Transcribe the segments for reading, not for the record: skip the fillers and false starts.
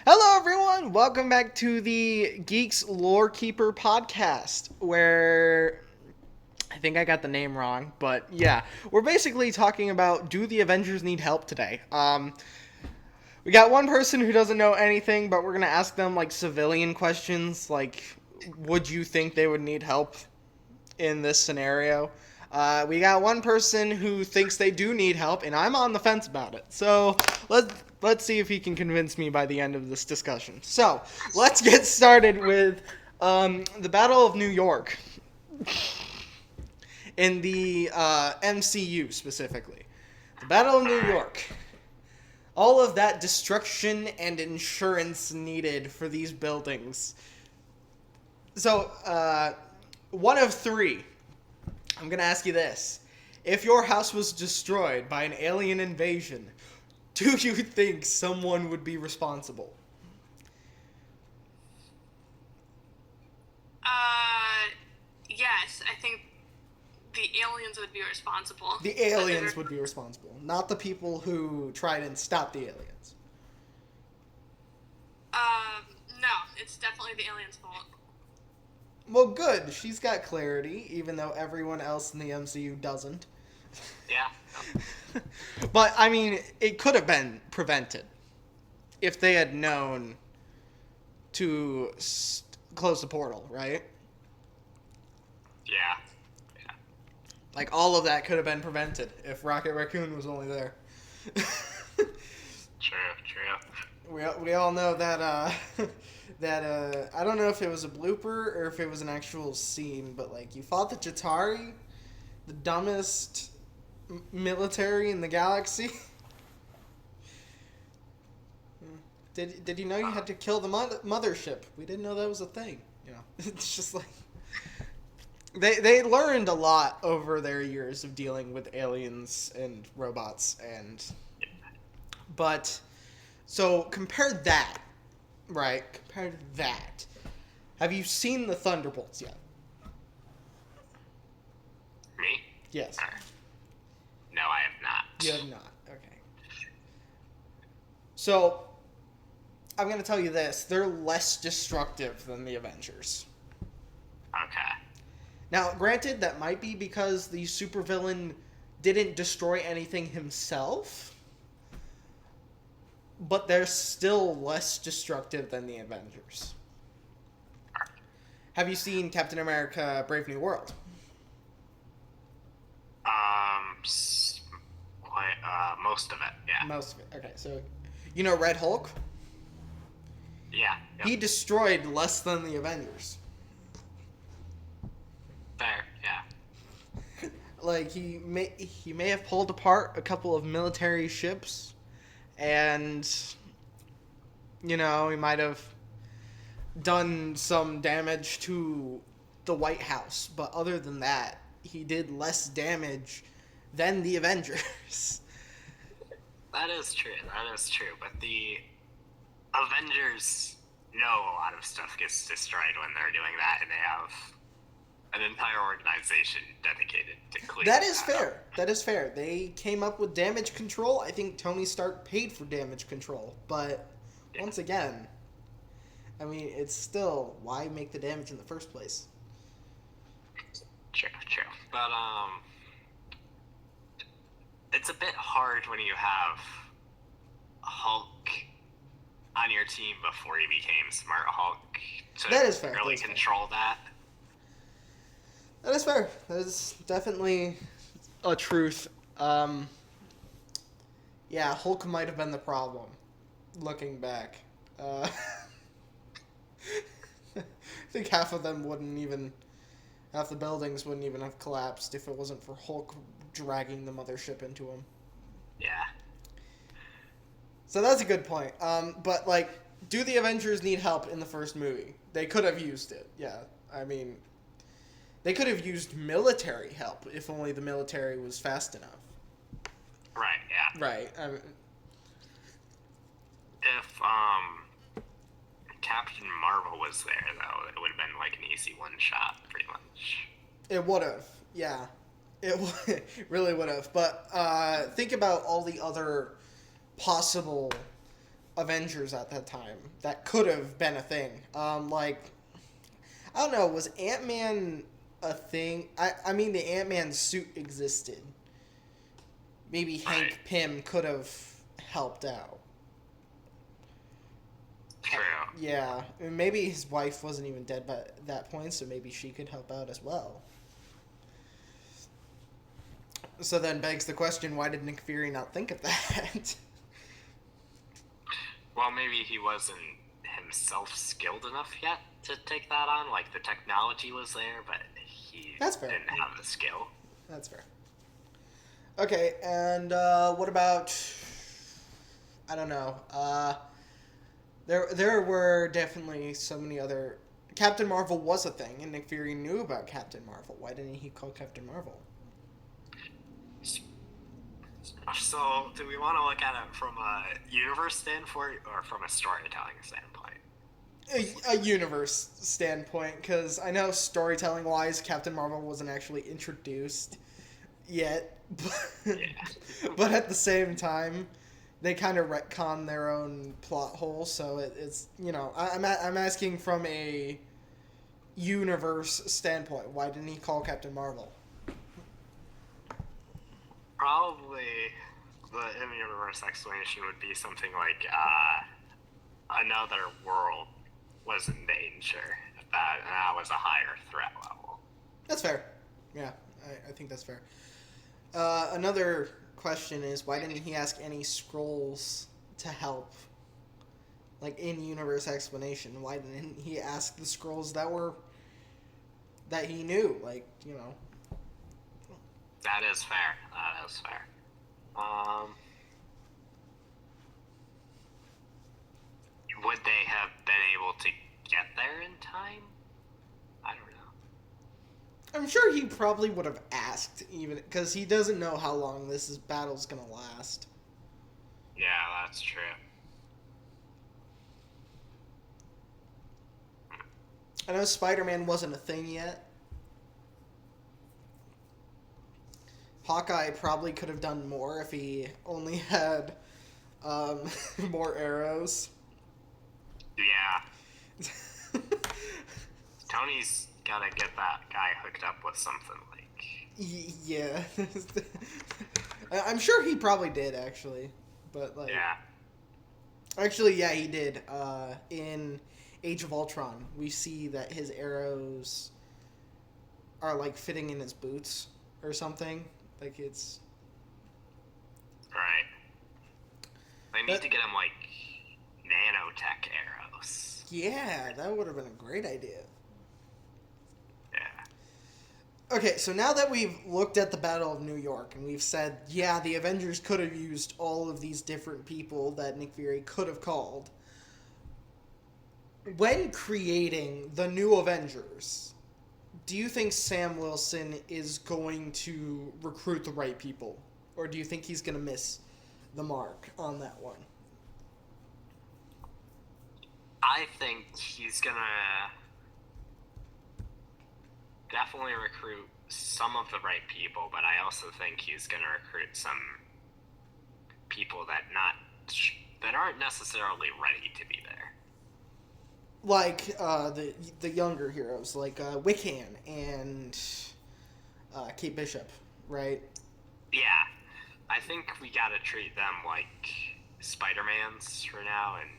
Hello, everyone. Welcome back to the Geeks Lore Keeper podcast, where I think I got the name wrong, but yeah, we're basically talking about do the Avengers need help today? We got one person who doesn't know anything, but we're gonna ask them like civilian questions, like would you think they would need help in this scenario? We got one person who thinks they do need help, and I'm on the fence about it. So let's see if he can convince me by the end of this discussion. So let's get started with the Battle of New York in the MCU specifically. The Battle of New York. All of that destruction and insurance needed for these buildings. So, one of three. I'm going to ask you this. If your house was destroyed by an alien invasion, do you think someone would be responsible? Yes, I think the aliens would be responsible. The aliens would be responsible, not the people who tried and stopped the aliens. No, it's definitely the aliens' fault. Well, good. She's got clarity, even though everyone else in the MCU doesn't. Yeah. But, I mean, it could have been prevented if they had known to close the portal, right? Yeah. Like, all of that could have been prevented if Rocket Raccoon was only there. True. We all know that, I don't know if it was a blooper or if it was an actual scene, but, like, you fought the Chitauri, the dumbest military in the galaxy. Did you know you had to kill the mothership? We didn't know that was a thing. You know, it's just like they learned a lot over their years of dealing with aliens and robots, but so compare that, right? Compare that. Have you seen the Thunderbolts yet? Me? Yes. No, I have not. You have not. Okay. So, I'm going to tell you this. They're less destructive than the Avengers. Okay. Now, granted, that might be because the supervillain didn't destroy anything himself, but they're still less destructive than the Avengers. Have you seen Captain America Brave New World? Most of it, yeah. Most of it. Okay, so you know Red Hulk? Yeah. Yep. He destroyed less than the Avengers. Fair, yeah. Like he may have pulled apart a couple of military ships, and he might have done some damage to the White House, but other than that, he did less damage than the Avengers. That is true, but the Avengers know a lot of stuff gets destroyed when they're doing that, and they have an entire organization dedicated to cleaning That is up. fair. That is fair. They came up with damage control. I think Tony Stark paid for damage control, but once again, I mean, it's still, why make the damage in the first place? True. But, it's a bit hard when you have Hulk on your team before you became Smart Hulk to That is fair. really control that. That is fair. That is definitely a truth. Yeah, Hulk might have been the problem, looking back. I think half the buildings wouldn't even have collapsed if it wasn't for Hulk dragging the mothership into him. Yeah. So that's a good point. But, like, do the Avengers need help in the first movie? They could have used it, yeah. I mean, they could have used military help if only the military was fast enough. Right, yeah. Right. If, Captain Marvel was there, though, it would have been like an easy one-shot, pretty much. It would have, yeah. It really would have. But think about all the other possible Avengers at that time that could have been a thing. Like, I don't know, was Ant-Man a thing? I mean, the Ant-Man suit existed. Maybe Right. Hank Pym could have helped out. True. Yeah, maybe his wife wasn't even dead by that point, so maybe she could help out as well. So then begs the question, why did Nick Fury not think of that? Well, maybe he wasn't himself skilled enough yet to take that on. Like, the technology was there, but he That's fair. didn't have the skill. That's fair. Okay, and what about? I don't know. There were definitely so many other. Captain Marvel was a thing, and Nick Fury knew about Captain Marvel. Why didn't he call Captain Marvel? So, do we want to look at it from a universe standpoint or from a storytelling standpoint? A universe standpoint, because I know storytelling wise, Captain Marvel wasn't actually introduced yet, but at the same time, they kind of retcon their own plot hole. So it's I'm asking from a universe standpoint. Why didn't he call Captain Marvel? Probably the in-universe explanation would be something like another world was in danger. That was a higher threat level. That's fair. Yeah, I think that's fair. Another question is, why didn't he ask any Skrulls to help? Like, in-universe explanation. Why didn't he ask the Skrulls that he knew? Like, That is fair. That is fair. Would they have been able to get there in time? I don't know. I'm sure he probably would have asked, even because he doesn't know how long battle's gonna last. Yeah, that's true. I know Spider-Man wasn't a thing yet. Hawkeye probably could have done more if he only had more arrows. Yeah. Tony's gotta get that guy hooked up with something like. Yeah. I'm sure he probably did, actually. But, like. Yeah. Actually, yeah, he did. In Age of Ultron, we see that his arrows are, like, fitting in his boots or something. Like, it's. Right. They need to get him, like, nanotech arrows. Yeah, that would have been a great idea. Yeah. Okay, so now that we've looked at the Battle of New York and we've said, yeah, the Avengers could have used all of these different people that Nick Fury could have called, when creating the new Avengers, do you think Sam Wilson is going to recruit the right people? Or do you think he's going to miss the mark on that one? I think he's gonna definitely recruit some of the right people, but I also think he's gonna recruit some people that aren't necessarily ready to be there. Like the younger heroes, like Wiccan and Kate Bishop, right? Yeah, I think we gotta treat them like Spider-Mans for now and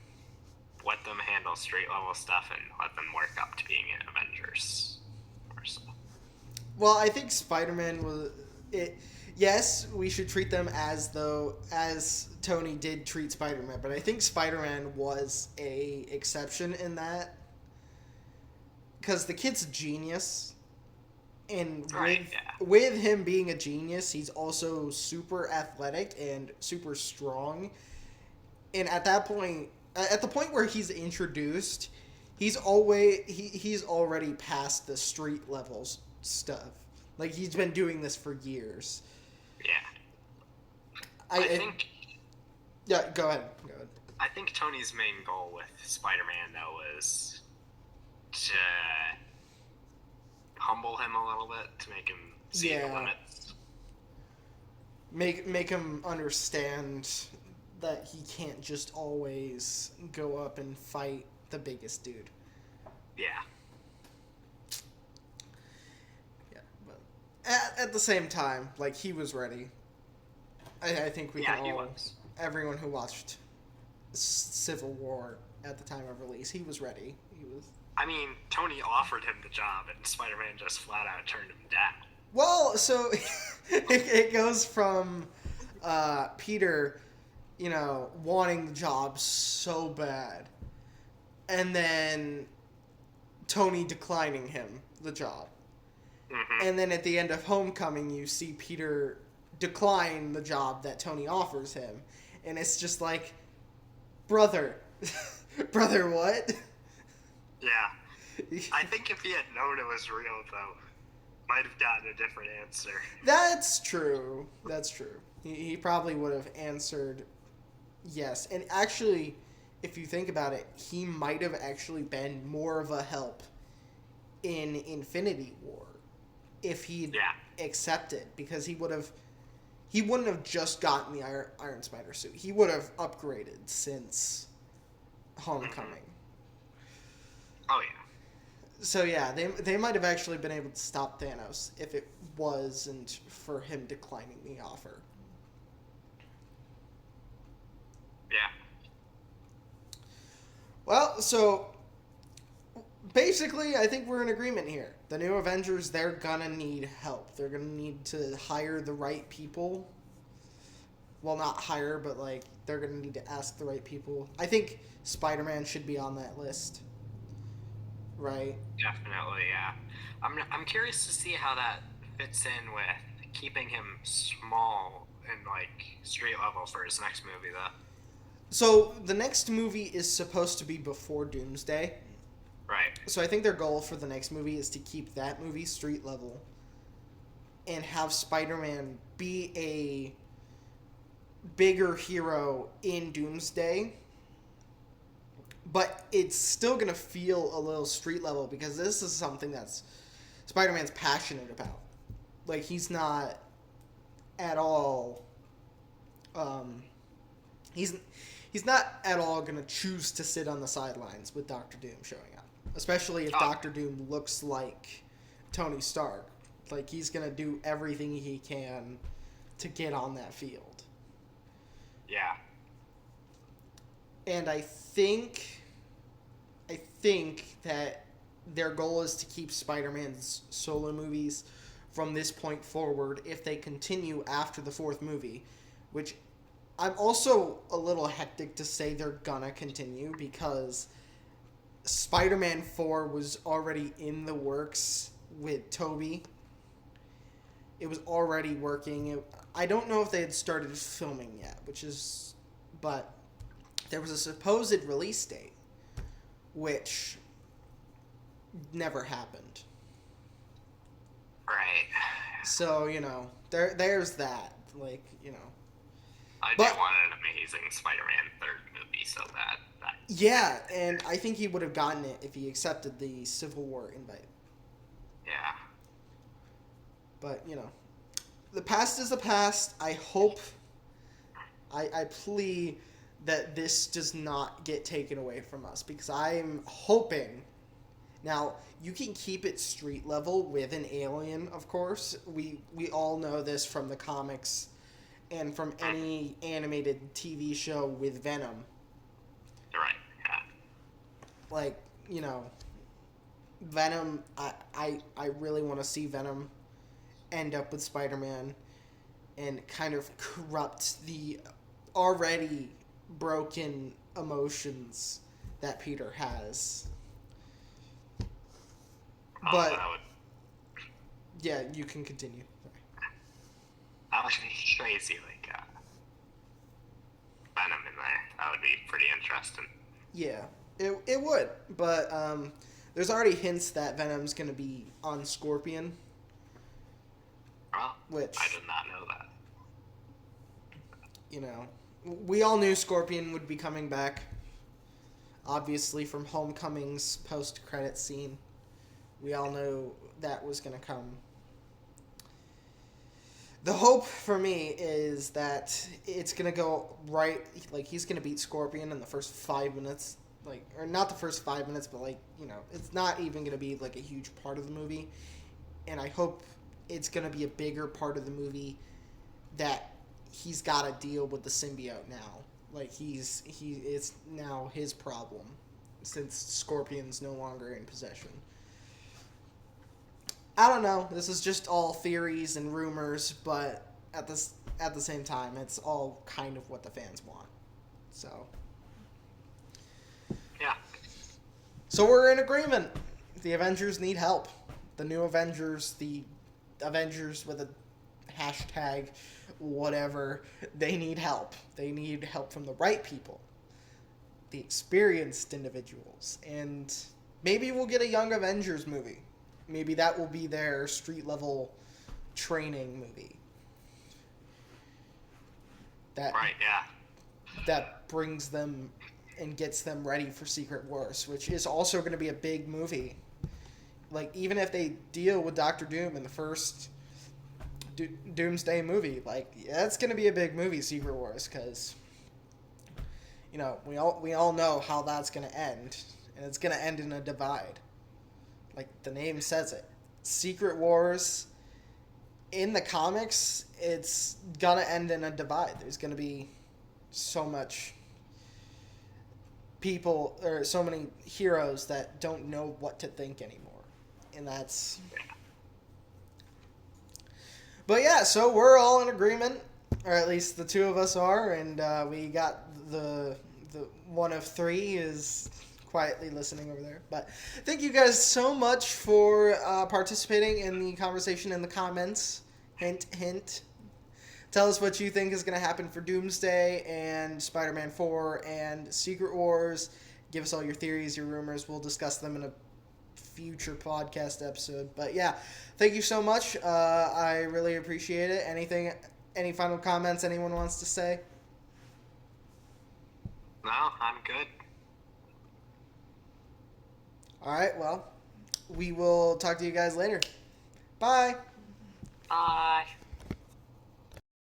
let them handle street level stuff and let them work up to being Avengers. Or so. Well, I think Spider-Man was it. Yes, we should treat them as Tony did treat Spider-Man, but I think Spider-Man was a exception in that because the kid's a genius, and with him being a genius, he's also super athletic and super strong. And at that point, at the point where he's introduced, he's already past the street levels stuff. Like, he's been doing this for years. Yeah. I think. Yeah, go ahead. I think Tony's main goal with Spider-Man, though, is to humble him a little bit, to make him see the limits. Make him understand that he can't just always go up and fight the biggest dude. Yeah. Yeah, but at the same time, like, he was ready. I think we can Yeah, he all, was. everyone who watched Civil War at the time of release, he was ready. He was. I mean, Tony offered him the job, and Spider-Man just flat out turned him down. Well, so it goes from Peter, wanting the job so bad, and then Tony declining him the job. Mm-hmm. And then at the end of Homecoming, you see Peter decline the job that Tony offers him. And it's just like, brother. Brother, what? Yeah. I think if he had known it was real, though, might have gotten a different answer. That's true. That's true. He probably would have answered yes. And actually, if you think about it, he might have actually been more of a help in Infinity War if he'd accepted, because he wouldn't have just gotten the Iron Spider suit. He would have upgraded since Homecoming. Mm-hmm. Oh yeah. So yeah, they might have actually been able to stop Thanos if it wasn't for him declining the offer. Yeah. Well, so basically, I think we're in agreement here. The new Avengers, they're gonna need help. They're gonna need to hire the right people. Well, not hire, but like they're gonna need to ask the right people. I think Spider-Man should be on that list, right? Definitely, yeah. I'm curious to see how that fits in with keeping him small and like street level for his next movie, though. So the next movie is supposed to be before Doomsday. Right. So I think their goal for the next movie is to keep that movie street level and have Spider-Man be a bigger hero in Doomsday. But it's still going to feel a little street level because this is something that's Spider-Man's passionate about. Like, he's not at all he's not at all going to choose to sit on the sidelines with Doctor Doom showing up. Especially if Doctor Doom looks like Tony Stark. Like, he's going to do everything he can to get on that field. Yeah. And I think that their goal is to keep Spider-Man's solo movies from this point forward if they continue after the fourth movie, which I'm also a little hectic to say they're gonna continue because Spider-Man 4 was already in the works with Tobey. It was already working. I don't know if they had started filming yet, but there was a supposed release date, which never happened. Right. So, there's that. Like, I did want an amazing Spider-Man third movie so bad. Yeah, and I think he would have gotten it if he accepted the Civil War invite. Yeah. But, the past is the past. I hope, I plea that this does not get taken away from us because I'm hoping. Now, you can keep it street level with an alien, of course. We all know this from the comics and from any animated TV show with Venom. Right, yeah. Like, Venom, I really want to see Venom end up with Spider-Man and kind of corrupt the already broken emotions that Peter has. But yeah, you can continue. That would be crazy, like Venom in there. That would be pretty interesting. Yeah, it would. But there's already hints that Venom's going to be on Scorpion. Oh, which I did not know that. We all knew Scorpion would be coming back. Obviously, from Homecoming's post-credit scene, we all knew that was going to come. The hope for me is that it's gonna go right. Like he's gonna beat Scorpion in the first 5 minutes, like or not the first 5 minutes, but like it's not even gonna be like a huge part of the movie. And I hope it's gonna be a bigger part of the movie that he's got to deal with the symbiote now. Like it's now his problem since Scorpion's no longer in possession. I don't know. This is just all theories and rumors, but at the same time, it's all kind of what the fans want. So Yeah. so we're in agreement. The Avengers need help. The new Avengers, the Avengers with a hashtag whatever, they need help. They need help from the right people, the experienced individuals, and maybe we'll get a Young Avengers movie. Maybe that will be their street level training movie. That Right. Yeah. that brings them and gets them ready for Secret Wars, which is also going to be a big movie. Like even if they deal with Doctor Doom in the first Doomsday movie, like that's going to be a big movie, Secret Wars, because we all know how that's going to end, and it's going to end in a divide. Like the name says it. Secret Wars in the comics, it's gonna end in a divide. There's gonna be so much people or so many heroes that don't know what to think anymore. And that's But yeah, so we're all in agreement, or at least the two of us are, and we got the one of three is quietly listening over there. But thank you guys so much for participating in the conversation in the comments. Hint, hint. Tell us what you think is going to happen for Doomsday and Spider-Man 4 and Secret Wars. Give us all your theories, your rumors. We'll discuss them in a future podcast episode. But yeah, thank you so much. I really appreciate it. Any final comments anyone wants to say? No, I'm good. All right, well, we will talk to you guys later. Bye. Bye.